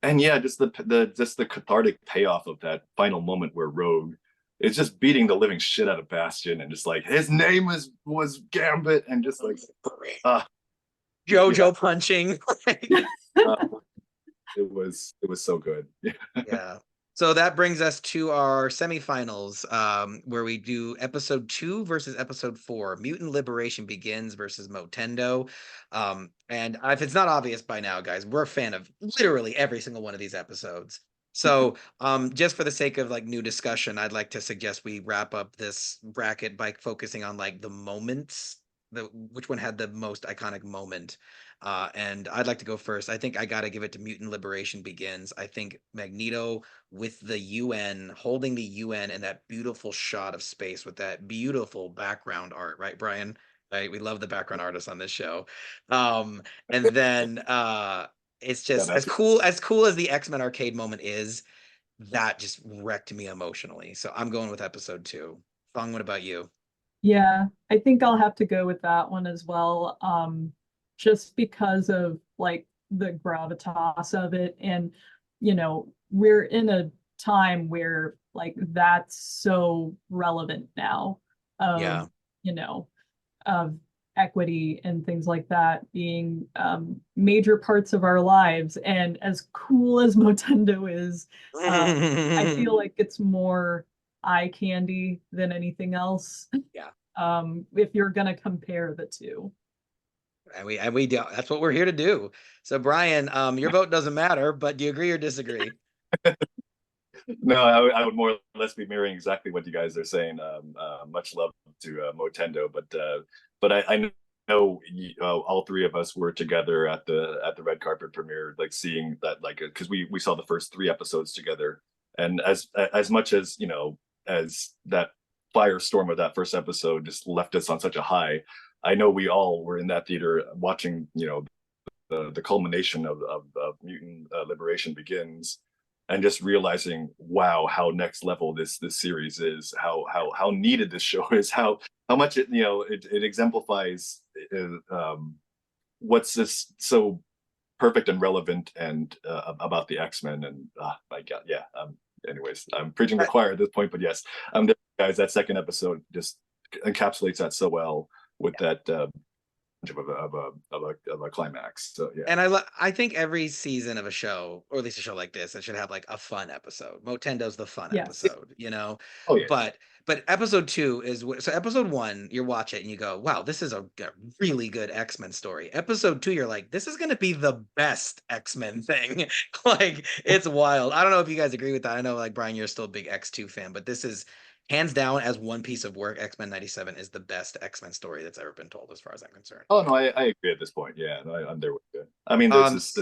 S3: And yeah, just the cathartic payoff of that final moment where Rogue is just beating the living shit out of Bastion, and just like his name was Gambit, and just like
S1: JoJo punching.
S3: It was so good.
S1: Yeah. So that brings us to our semifinals, where we do episode 2 versus episode 4. Mutant Liberation Begins versus Motendo. And if it's not obvious by now, guys, we're a fan of literally every single one of these episodes. So just for the sake of like new discussion, I'd like to suggest we wrap up this bracket by focusing on like the moments, which one had the most iconic moment. And I'd like to go first. I think I got to give it to Mutant Liberation Begins. I think Magneto with the UN, holding the UN, and that beautiful shot of space with that beautiful background art, right, Bryan? Right, we love the background artists on this show. And then it's just as cool as the X-Men arcade moment is. That just wrecked me emotionally. So I'm going with episode 2. Phuong, what about you?
S2: Yeah, I think I'll have to go with that one as well. Just because of like the gravitas of it. And, we're in a time where like that's so relevant now
S1: Yeah.
S2: of, of equity and things like that being major parts of our lives. And as cool as Motendo is, I feel like it's more eye candy than anything else.
S1: Yeah.
S2: If you're gonna compare the two.
S1: And we do. That's what we're here to do. So Bryan, your vote doesn't matter, but do you agree or disagree?
S3: No, I would more or less be mirroring exactly what you guys are saying. Much love to Motendo, but I know all three of us were together at the red carpet premiere, like seeing that, like, because we saw the first 3 episodes together, and as much as as that firestorm of that first episode just left us on such a high, I know we all were in that theater watching the culmination of Mutant Liberation Begins, and just realizing, wow, how next level this series is, how needed this show is, how much it exemplifies what's this so perfect and relevant and about the X-Men. And my God, yeah. Anyways, I'm preaching the choir at this point, but yes, guys, that second episode just encapsulates that so well with that of a climax. So yeah.
S1: And I think every season of a show, or at least a show like this, it should have like a fun episode. Motendo's the fun episode,
S3: Oh yeah.
S1: But episode 2 is so episode 1, you watch it and you go, wow, this is a really good X-Men story. Episode 2, you're like, this is gonna be the best X-Men thing. Like, it's wild. I don't know if you guys agree with that. I know, like, Bryan, you're still a big X2 fan, but this is hands down, as one piece of work, X-Men 97 is the best X-Men story that's ever been told, as far as I'm concerned.
S3: Oh no, I agree at this point. Yeah, no, I'm there with you. I mean, there's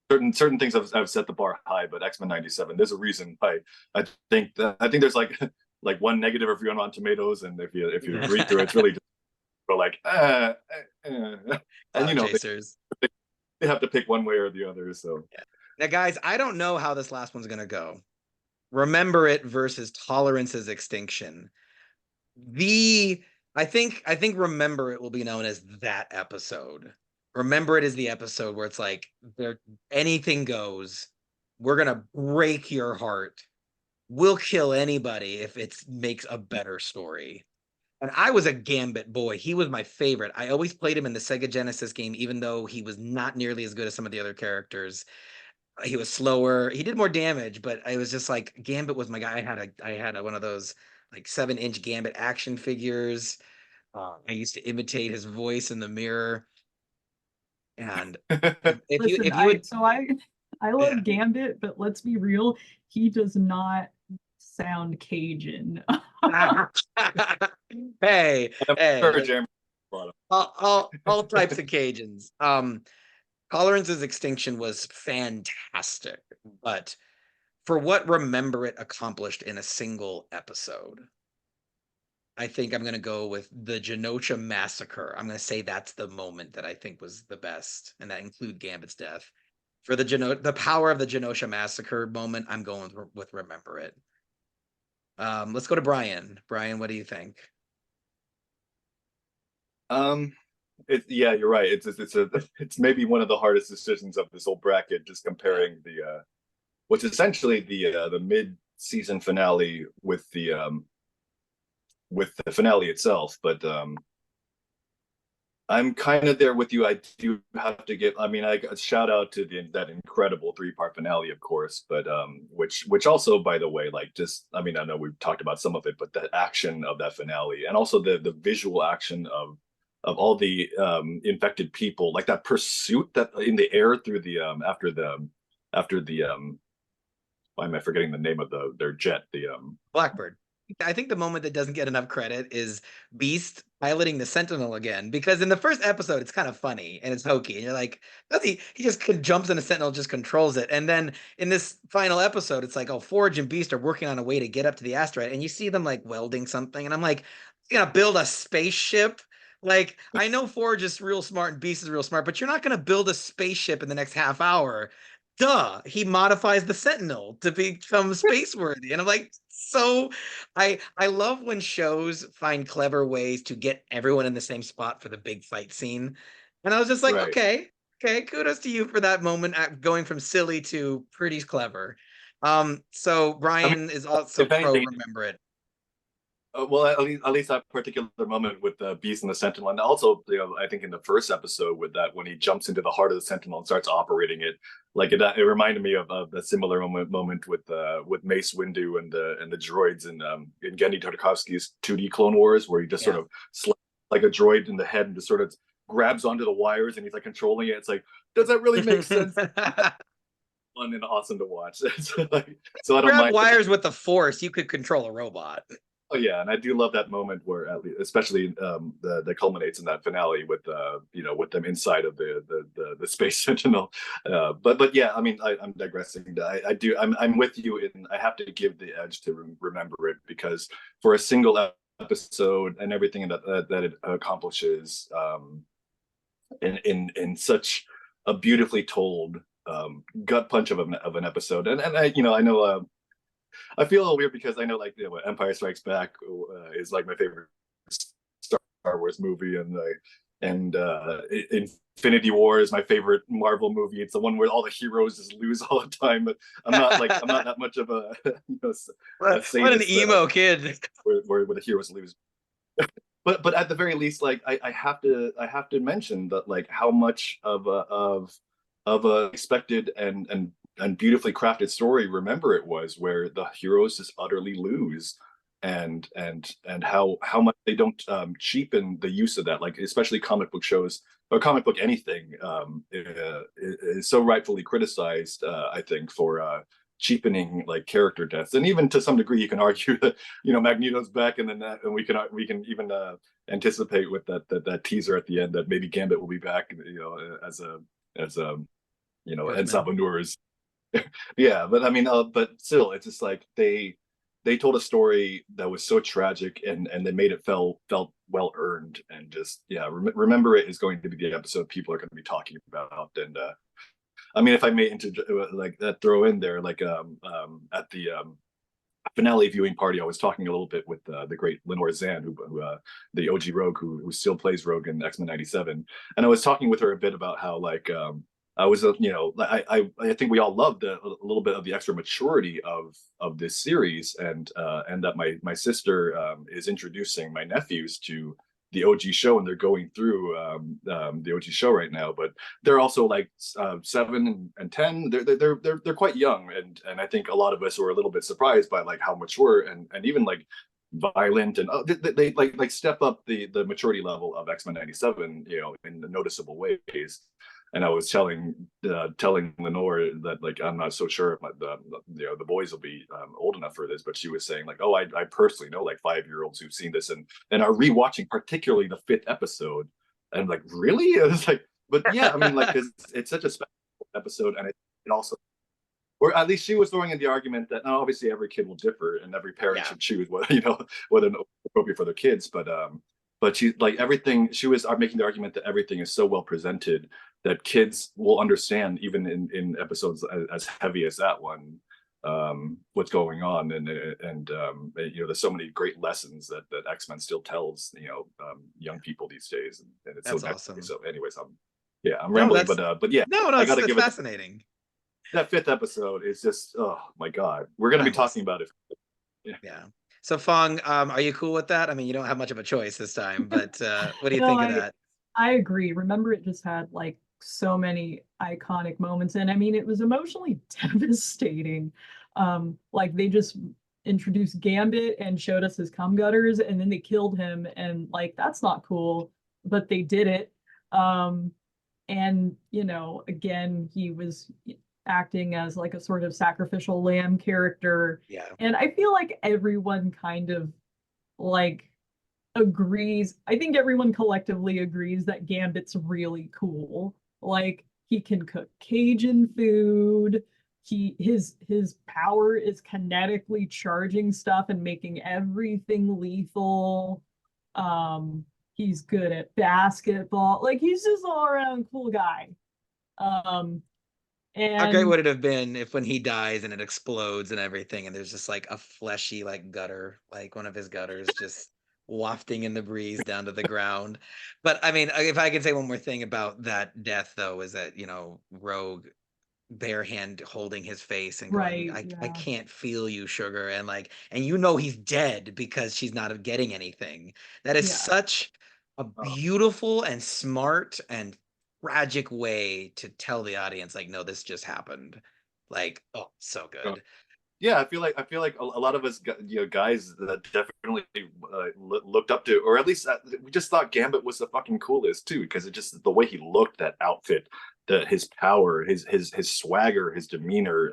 S3: certain things I've set the bar high, but X-Men 97, there's a reason. I think there's like one negative review on Rotten Tomatoes, and if you read through it, it's really just like and
S1: chasers.
S3: They have to pick one way or the other. So
S1: yeah. Now, guys, I don't know how this last one's gonna go. Remember It versus Tolerance's Extinction. I think Remember It will be known as that episode. Remember It is the episode where it's like anything goes. We're gonna break your heart. We'll kill anybody if it makes a better story. And I was a Gambit boy. He was my favorite. I always played him in the Sega Genesis game, even though he was not nearly as good as some of the other characters. He was slower. He did more damage, but I was just like, Gambit was my guy. I had one of those like 7-inch Gambit action figures. I used to imitate his voice in the mirror. And
S2: Listen,
S1: if you would,
S2: I
S1: yeah.
S2: love Gambit, but let's be real, he does not sound Cajun.
S1: Hey,
S3: I'm
S1: hey,
S3: sure Jeremy brought him.
S1: all types of Cajuns. Tolerance's Extinction was fantastic, but for what Remember It accomplished in a single episode, I think I'm going to go with the Genosha Massacre. I'm going to say that's the moment that I think was the best, and that include Gambit's death. For the power of the Genosha Massacre moment, I'm going with Remember It. Let's go to Bryan. Bryan, what do you think?
S3: Yeah, you're right. It's maybe one of the hardest decisions of this whole bracket, just comparing the what's essentially the mid-season finale with the finale itself. But I'm kind of there with you. I do have to give. I mean, I shout out to that incredible 3-part finale, of course. But which also, by the way, like just I mean, I know we've talked about some of it, but the action of that finale, and also the visual action of all the infected people, like that pursuit that in the air through the after the why am I forgetting the name of their jet? The
S1: Blackbird. I think the moment that doesn't get enough credit is Beast piloting the Sentinel again, because in the first episode it's kind of funny and it's hokey, and you're like, does he just jumps in a Sentinel, just controls it, and then in this final episode it's like, oh, Forge and Beast are working on a way to get up to the asteroid, and you see them like welding something, and I'm like, you're gonna build a spaceship? Like, I know Forge is real smart and Beast is real smart, but you're not gonna build a spaceship in the next half hour. Duh, he modifies the Sentinel to become space worthy, and I'm like, so I love when shows find clever ways to get everyone in the same spot for the big fight scene. And I was just like,
S3: right.
S1: okay, kudos to you for that moment going from silly to pretty clever. So
S3: I mean,
S1: Bryan is also
S3: if
S1: pro
S3: anything,
S1: Remember It.
S3: well, at least that particular moment with the Beast and the Sentinel, and also, I think in the first episode with that when he jumps into the heart of the Sentinel and starts operating it, like it reminded me of a similar moment with Mace Windu and the droids in Genndy Tartakovsky's 2D Clone Wars, where he just sort
S1: Yeah.
S3: of slaps like a droid in the head and just sort of grabs onto the wires and he's like controlling it. It's like, does that really make sense? Fun and awesome to watch. So I don't
S1: Grab
S3: mind.
S1: wires with the Force, you could control a robot.
S3: Oh yeah, and I do love that moment where, at least, especially that culminates in that finale with with them inside of the space sentinel. But yeah, I mean, I'm digressing. I'm with you, and I have to give the edge to Remember It, because for a single episode and everything that it accomplishes, in such a beautifully told gut punch of an episode, and I know. I feel a little weird because I know, like, Empire Strikes Back is like my favorite Star Wars movie, and Infinity War is my favorite Marvel movie. It's the one where all the heroes just lose all the time. But I'm not that much of a a
S1: What an
S3: sadist
S1: emo kid.
S3: where the heroes lose. But at the very least, like I have to mention that, like, how much of a expected and beautifully crafted story Remember It was, where the heroes just utterly lose, and how much they don't cheapen the use of that, like especially comic book shows or comic book anything is so rightfully criticized, I think, for cheapening like character deaths. And even to some degree you can argue that Magneto's back, and then and we can even anticipate with that teaser at the end that maybe Gambit will be back, as and
S1: Horseman.
S3: Salvador's. Yeah, but I mean, but still, it's just like they told a story that was so tragic, and they made it felt well earned, and just, yeah, Remember It is going to be the episode people are going to be talking about. And I mean, if I may like that, throw in there, like at the finale viewing party, I was talking a little bit with the great Lenore Zan, who the OG Rogue, who still plays Rogue in X-Men '97, and I was talking with her a bit about how, like, I was, I think we all loved a little bit of the extra maturity of this series, and that my sister is introducing my nephews to the OG show, and they're going through the OG show right now. But they're also like 7 and 10. They're quite young, and I think a lot of us were a little bit surprised by, like, how mature and even like violent, and they like step up the maturity level of X-Men 97, you know, in noticeable ways. And I was telling Lenore that like I'm not so sure if the boys will be old enough for this, but she was saying like, oh, I personally know like 5-year-olds who've seen this and are rewatching particularly the 5th episode, and I'm like, really? It's like, but yeah, I mean, like, because it's such a special episode, and it also, or at least she was throwing in the argument that now obviously every kid will differ and every parent should choose what, you know, whether appropriate for their kids, but she like everything, she was making the argument that everything is so well presented that kids will understand even in episodes as heavy as that one, what's going on, and you know, there's so many great lessons that X-Men still tells, you know, young people these days, and it's
S1: That's
S3: so
S1: awesome.
S3: so anyways, I'm rambling, but yeah,
S1: no,
S3: I gotta
S1: that's
S3: give it
S1: fascinating.
S3: that 5th episode is just, oh my god, we're gonna be talking about it.
S1: Yeah. So Phuong, are you cool with that? I mean, you don't have much of a choice this time, but what do you
S2: No,
S1: think of that?
S2: I agree. Remember, it just had like so many iconic moments, and I mean, it was emotionally devastating. Like they just introduced Gambit and showed us his cum gutters, and then they killed him, and like that's not cool, but they did it. And you know, again, he was acting as like a sort of sacrificial lamb character.
S1: Yeah.
S2: And I feel like everyone kind of like agrees. I think everyone collectively agrees that Gambit's really cool. Like he can cook Cajun food. His power is kinetically charging stuff and making everything lethal. He's good at basketball. Like he's just all around cool guy. Um,
S1: How great
S2: and
S1: would it have been if when he dies and it explodes and everything, and there's just like a fleshy like gutter, like one of his gutters just wafting in the breeze down to the ground. But I mean, if I can say one more thing about that death though, is that, you know, Rogue bare hand holding his face and going,
S2: right,
S1: I
S2: yeah,
S1: can't feel you, sugar. And like, and you know he's dead because she's not getting anything. That is
S2: yeah,
S1: such a
S3: Oh,
S1: beautiful and smart and tragic way to tell the audience, like, no, this just happened. Like, oh, so
S3: oh.
S1: good.
S3: Yeah, I feel like a lot of us, you know, guys that definitely looked up to, or at least we just thought Gambit was the fucking coolest too, because it just the way he looked, that outfit, his power, his swagger, his demeanor,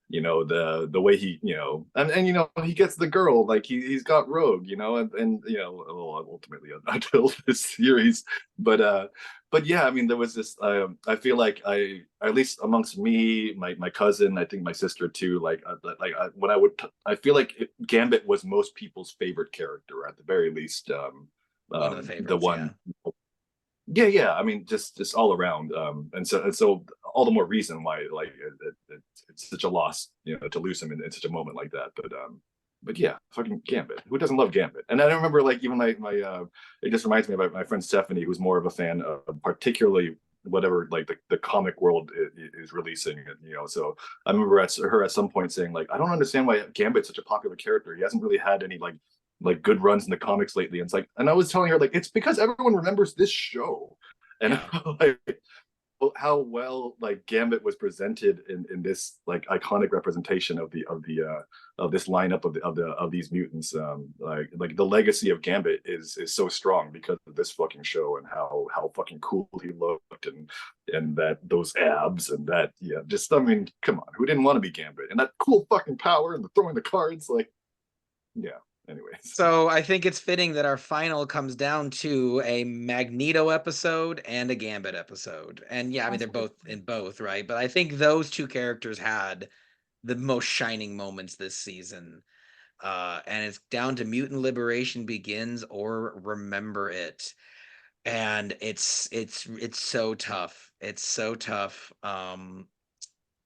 S3: you know, the way he, you know, and you know, he gets the girl, like he's got Rogue, you know, and you know, well, ultimately until this series, but but yeah, I mean, there was this. I feel like at least amongst me, my cousin, I think my sister too. When I feel like Gambit was most people's favorite character, at the very least.
S1: One of the
S3: The
S1: favorites,
S3: one,
S1: yeah.
S3: yeah. I mean, just all around. And so all the more reason why like it's such a loss, you know, to lose him in such a moment like that. But yeah, fucking Gambit. Who doesn't love Gambit? And I remember like even my it just reminds me about my friend Stephanie, who's more of a fan of particularly whatever like the comic world is releasing. You know, so I remember her at some point saying like, I don't understand why Gambit's such a popular character. He hasn't really had any like good runs in the comics lately. And it's like, and I was telling her like, it's because everyone remembers this show, and
S1: Yeah.
S3: like how well like Gambit was presented in this like iconic representation of this lineup of these mutants. Like the legacy of Gambit is so strong because of this fucking show, and how fucking cool he looked, and that those abs, and that, yeah, just, I mean, come on, who didn't want to be Gambit, and that cool fucking power and the throwing the cards, like, yeah. Anyways.
S1: So I think it's fitting that our final comes down to a Magneto episode and a Gambit episode. And yeah, I mean, they're both in both, right? But I think those two characters had the most shining moments this season. And it's down to Mutant Liberation Begins or Remember It. And it's so tough. It's so tough.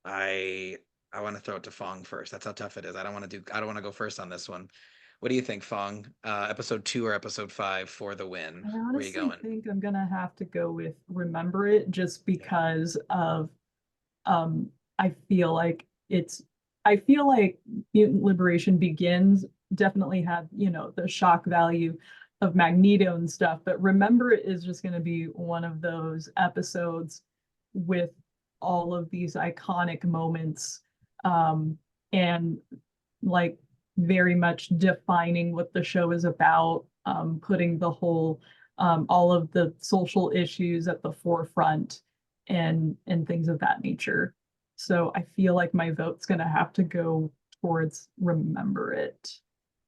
S1: I I want to throw it to Fong first. That's how tough it is. I don't want to go first on this one. What do you think, Fong? Episode 2 or episode 5 for the win?
S2: I
S1: Where are you
S2: honestly
S1: going?
S2: think I'm gonna have to go with Remember It, just
S1: Yeah.
S2: because of um I feel like it's I feel like Mutant Liberation Begins definitely had, you know, the shock value of Magneto and stuff, but Remember It is just gonna be one of those episodes with all of these iconic moments. And like very much defining what the show is about, putting the whole all of the social issues at the forefront and things of that nature. So I feel like my vote's gonna have to go towards Remember It.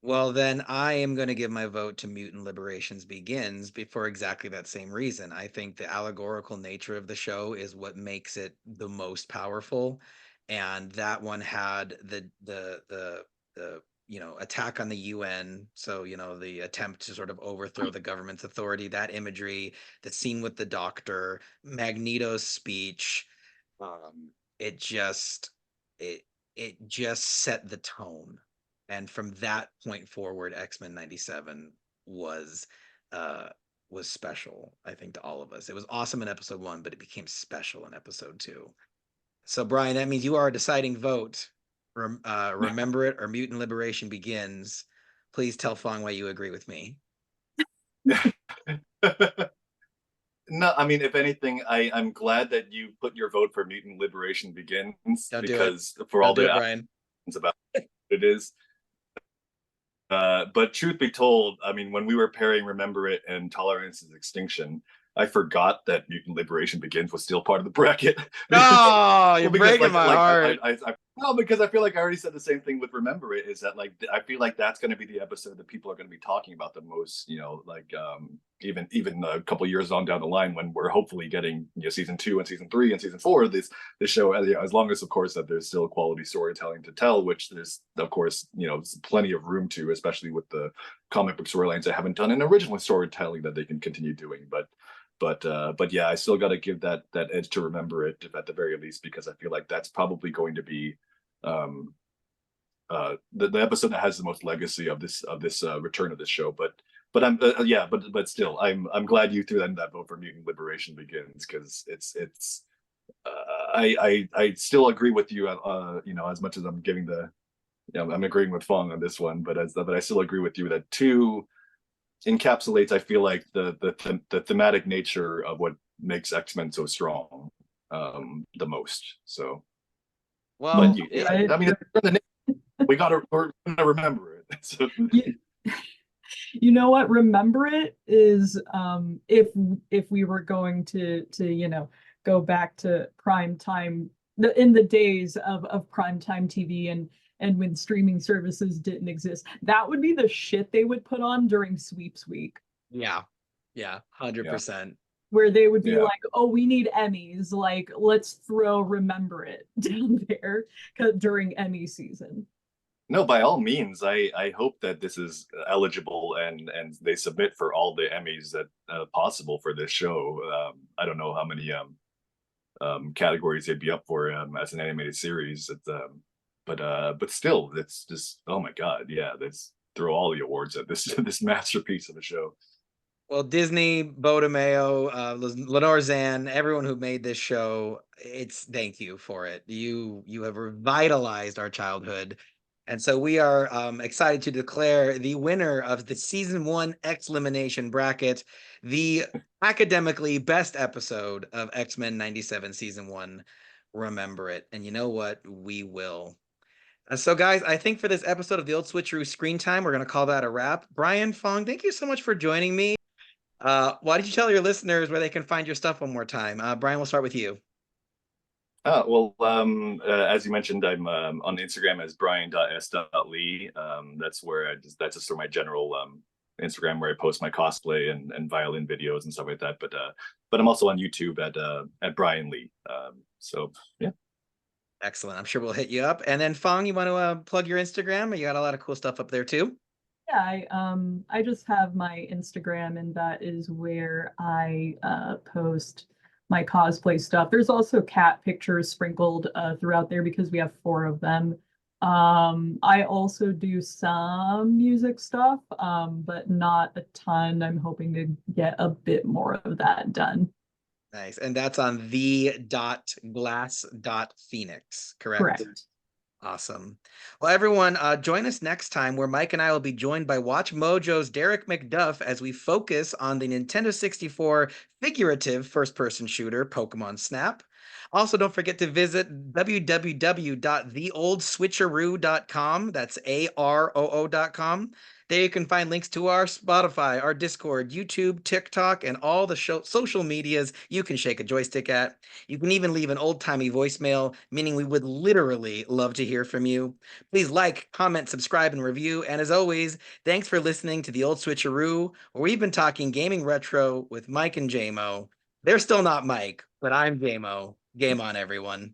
S1: Well, then I am going to give my vote to Mutant Liberations Begins for exactly that same reason. I think the allegorical nature of the show is what makes it the most powerful, and that one had the attack on the UN. So the attempt to sort of overthrow the government's authority. That imagery, the scene with the doctor, Magneto's speech. Um, it just it it just set the tone, and from that point forward, X-Men 97 was uh was special, I think, to all of us. It was awesome in episode 1, but it became special in episode 2. So Brian, that means you are a deciding vote. Remember It or Mutant Liberation Begins. Please tell Phuong why you agree with me.
S3: No, I mean, if anything, I'm glad that you put your vote for Mutant Liberation Begins,
S1: Don't do it.
S3: because for
S1: Don't
S3: all
S1: do
S3: the
S1: it, Brian.
S3: about it is. But truth be told, I mean, when we were pairing Remember It and Tolerance is Extinction, I forgot that Mutant Liberation Begins was still part of the bracket.
S1: No, you're
S3: because
S1: breaking my heart.
S3: no, because I feel like I already said the same thing with Remember It, is that like I feel like that's going to be the episode that people are going to be talking about the most, even a couple years on down the line, when we're hopefully getting season 2 and season 3 and season 4 of this show, as long as of course that there's still quality storytelling to tell, which there's of course plenty of room to, especially with the comic book storylines that haven't done an original storytelling that they can continue doing. But yeah, I still got to give that edge to Remember It at the very least, because I feel like that's probably going to be the episode that has the most legacy of this return of this show. But still, I'm glad you threw that vote for Mutant Liberation Begins, because it's I still agree with you. As much as I'm giving I'm agreeing with Phuong on this one, but I still agree with you that 2 encapsulates, I feel like, the thematic nature of what makes X-Men so strong the most. So,
S1: Well,
S3: I mean, we're gonna remember it. So.
S2: You know what? Remember It is, if we were going to go back to prime time, in the days of prime time TV and when streaming services didn't exist, that would be the shit they would put on during sweeps week.
S1: Yeah, 100%.
S2: Where they would be like, oh, we need Emmys, like let's throw Remember It down there during Emmy season.
S3: No, by all means, I hope that this is eligible and they submit for all the Emmys that possible for this show. I don't know how many categories they'd be up for as an animated series. But still, it's just, oh my god, yeah, let's throw all the awards at this masterpiece of a show.
S1: Well, Disney, Bodemeo, Lenore Zan, everyone who made this show, thank you for it. You have revitalized our childhood. And so we are excited to declare the winner of the season 1 X-Elimination bracket, the academically best episode of X-Men 97 season 1, Remember It. And you know what? We will. So guys, I think for this episode of the Old Switcharoo Screen Time, we're going to call that a wrap. Brian, Phuong, thank you so much for joining me. Why don't you tell your listeners where they can find your stuff one more time? Brian, we'll start with you.
S3: As you mentioned, I'm on Instagram as brian.s.lee. That's just for my general Instagram, where I post my cosplay and violin videos and stuff like that. But I'm also on YouTube at Bryan Lee. So yeah.
S1: Excellent. I'm sure we'll hit you up. And then Phuong, you want to plug your Instagram? You got a lot of cool stuff up there too.
S2: Yeah, I just have my Instagram, and that is where I post my cosplay stuff. There's also cat pictures sprinkled throughout there because we have 4 of them. I also do some music stuff, but not a ton. I'm hoping to get a bit more of that done.
S1: Nice. And that's on the.glass.phoenix, correct?
S2: Correct.
S1: Awesome. Well, everyone, join us next time, where Mike and I will be joined by Watch Mojo's Derek McDuff as we focus on the Nintendo 64 figurative first-person shooter, Pokemon Snap. Also, don't forget to visit www.theoldswitcharoo.com. That's AROO.com. There you can find links to our Spotify, our Discord, YouTube, TikTok, and all the social medias you can shake a joystick at. You can even leave an old-timey voicemail, meaning we would literally love to hear from you. Please like, comment, subscribe, and review. And as always, thanks for listening to the Old Switcharoo, where we've been talking gaming retro with Mike and Jaymo. They're still not Mike, but I'm Jaymo. Game on, everyone.